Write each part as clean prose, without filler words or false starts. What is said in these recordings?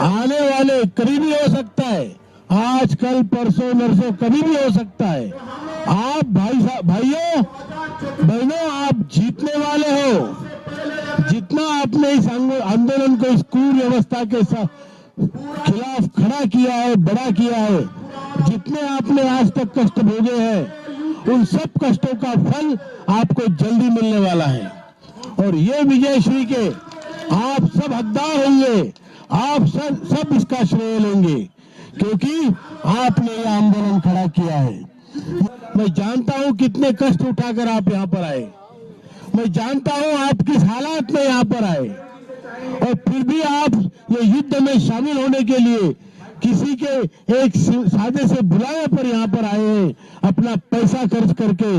आने वाले कभी भी हो सकता है, आज कल परसों नरसों कभी भी हो सकता है। आप भाइयों बहनों, आप जीतने वाले हो। जितना आपने इस आंदोलन को, इस कुव्यवस्था के खिलाफ खड़ा किया है, बड़ा किया है, जितने आपने आज तक कष्ट भोगे हैं, उन सब कष्टों का फल आपको जल्दी मिलने वाला है। और ये विजयश्री के आप सब हकदार होंगे, आप सब इसका श्रेय लेंगे, क्योंकि आपने ये आंदोलन खड़ा किया है। मैं जानता हूं कितने कष्ट उठाकर आप यहाँ पर आए, मैं जानता हूं आप किस हालात में यहाँ पर आए, और फिर भी आप ये युद्ध में शामिल होने के लिए किसी के एक सादे से बुलावे पर यहाँ पर आए हैं, अपना पैसा खर्च करके,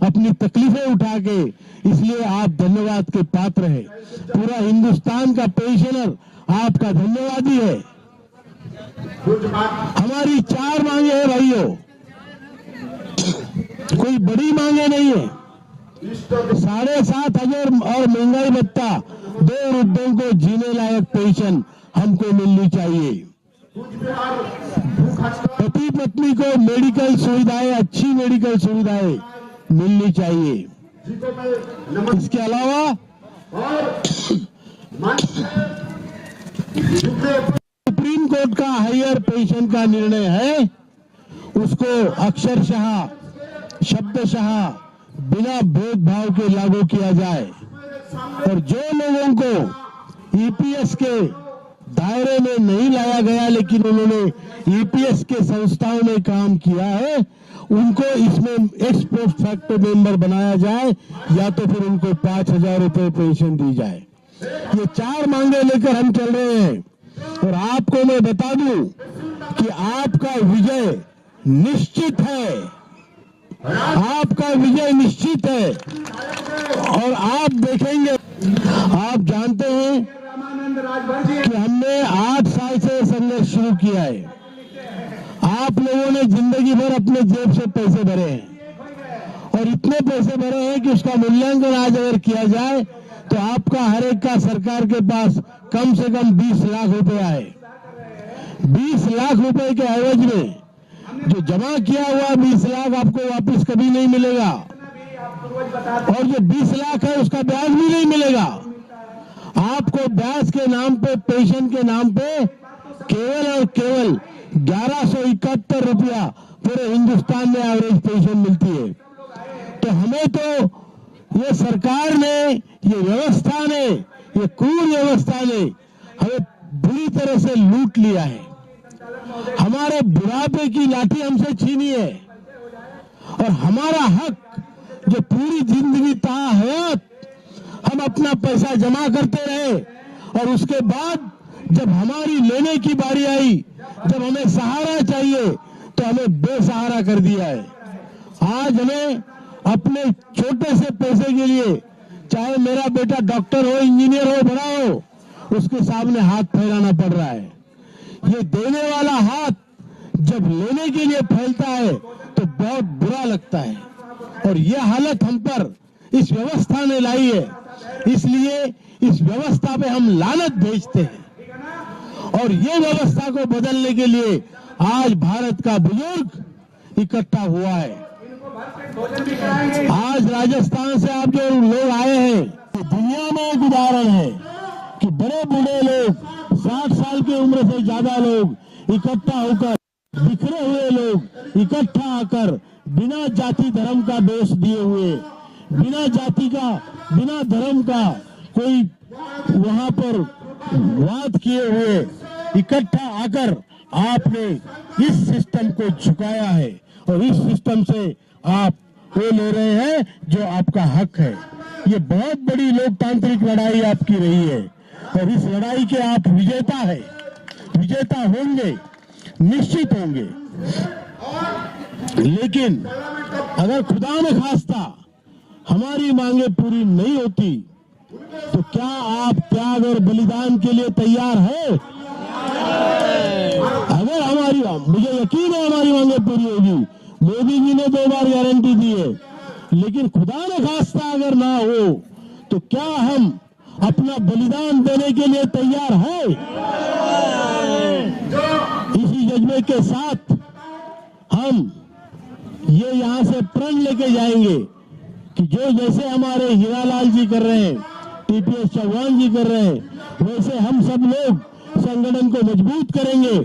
अपनी तकलीफें उठा के। इसलिए आप धन्यवाद के पात्र हैं। पूरा हिंदुस्तान का पेंशनर आपका धन्यवादी है। हमारी 4 मांगे हैं भाइयों, कोई बड़ी मांगे नहीं है। 7,500 और महंगाई भत्ता, 2 वृद्धों को जीने लायक पेंशन हमको मिलनी चाहिए। पति पत्नी को मेडिकल सुविधाएं, अच्छी मेडिकल सुविधाएं मिलनी चाहिए। इसके अलावा सुप्रीम कोर्ट का हायर पेंशन का निर्णय है, उसको अक्षरशः शब्दशः बिना भेदभाव के लागू किया जाए। और जो लोगों को ईपीएस के दायरे में नहीं लाया गया, लेकिन उन्होंने ईपीएस के संस्थाओं में काम किया है, उनको इसमें एक्स पोस्ट फैक्टो मेंबर बनाया जाए, या तो फिर उनको 5,000 रुपए पेंशन दी जाए। ये 4 मांगे लेकर हम चल रहे हैं। और आपको मैं बता दूं कि आपका विजय निश्चित है, आपका विजय निश्चित है। और आप देखेंगे, आप जानते हैं कि हमने 8 साल से संघर्ष शुरू किया है। आप लोगों ने जिंदगी भर अपने जेब से पैसे भरे हैं, और इतने पैसे भरे हैं कि उसका मूल्यांकन आज अगर किया जाए तो आपका हर एक का सरकार के पास कम से कम 20 लाख रुपए आए। 20 लाख रुपए के एवज में जो जमा किया हुआ 20 लाख आपको वापस कभी नहीं मिलेगा, और जो 20 लाख है उसका ब्याज भी नहीं मिलेगा। आपको ब्याज के नाम पे, पेंशन के नाम पे केवल और केवल 1171 रुपया पूरे हिंदुस्तान में एवरेज पेंशन मिलती है। तो हमें तो ये सरकार ने, ये व्यवस्था ने, ये कुव्यवस्था ने हमें बुरी तरह से लूट लिया है। हमारे बुढ़ापे की लाठी हमसे छीनी है, और हमारा हक जो पूरी जिंदगी ताहयात हम अपना पैसा जमा करते रहे, और उसके बाद जब हमारी लेने की बारी आई, जब हमें सहारा चाहिए, तो हमें बेसहारा कर दिया है। आज हमें अपने छोटे से पैसे के लिए, चाहे मेरा बेटा डॉक्टर हो, इंजीनियर हो, बड़ा हो, उसके सामने हाथ फैलाना पड़ रहा है। ये देने वाला हाथ जब लेने के लिए फैलता है तो बहुत बुरा लगता है, और ये हालत हम पर इस व्यवस्था ने लाई है। इसलिए इस व्यवस्था पे हम लानत भेजते हैं, और ये व्यवस्था को बदलने के लिए आज भारत का बुजुर्ग इकट्ठा हुआ है। आज राजस्थान से आप जो लोग आए हैं, तो दुनिया में एक उदाहरण है कि बड़े बूढ़े लोग, 60 साल की उम्र से ज्यादा लोग इकट्ठा होकर, बिखरे हुए लोग इकट्ठा आकर, बिना जाति धर्म का दोष दिए हुए, बिना जाति का, बिना धर्म का कोई वहां पर वाद किए हुए इकट्ठा आकर आपने इस सिस्टम को झुकाया है, और इस सिस्टम से आप वो ले रहे हैं जो आपका हक है। ये बहुत बड़ी लोकतांत्रिक लड़ाई आपकी रही है, और इस लड़ाई के आप विजेता है, विजेता होंगे, निश्चित होंगे। लेकिन अगर खुदा न खास्ता हमारी मांगे पूरी नहीं होती, तो क्या आप त्याग और बलिदान के लिए तैयार हैं? अगर हमारी, मुझे यकीन है हमारी मांगे पूरी होगी। मोदी जी ने 2 बार गारंटी दी है, लेकिन खुदा न खास्ता अगर ना हो, तो क्या हम अपना बलिदान देने के लिए तैयार हैं? जज्बे के साथ हम ये यहां से प्रण लेके जाएंगे कि जो जैसे हमारे हीरालाल जी कर रहे हैं, टीपीएस चौहान जी कर रहे हैं, वैसे हम सब लोग संगठन को मजबूत करेंगे।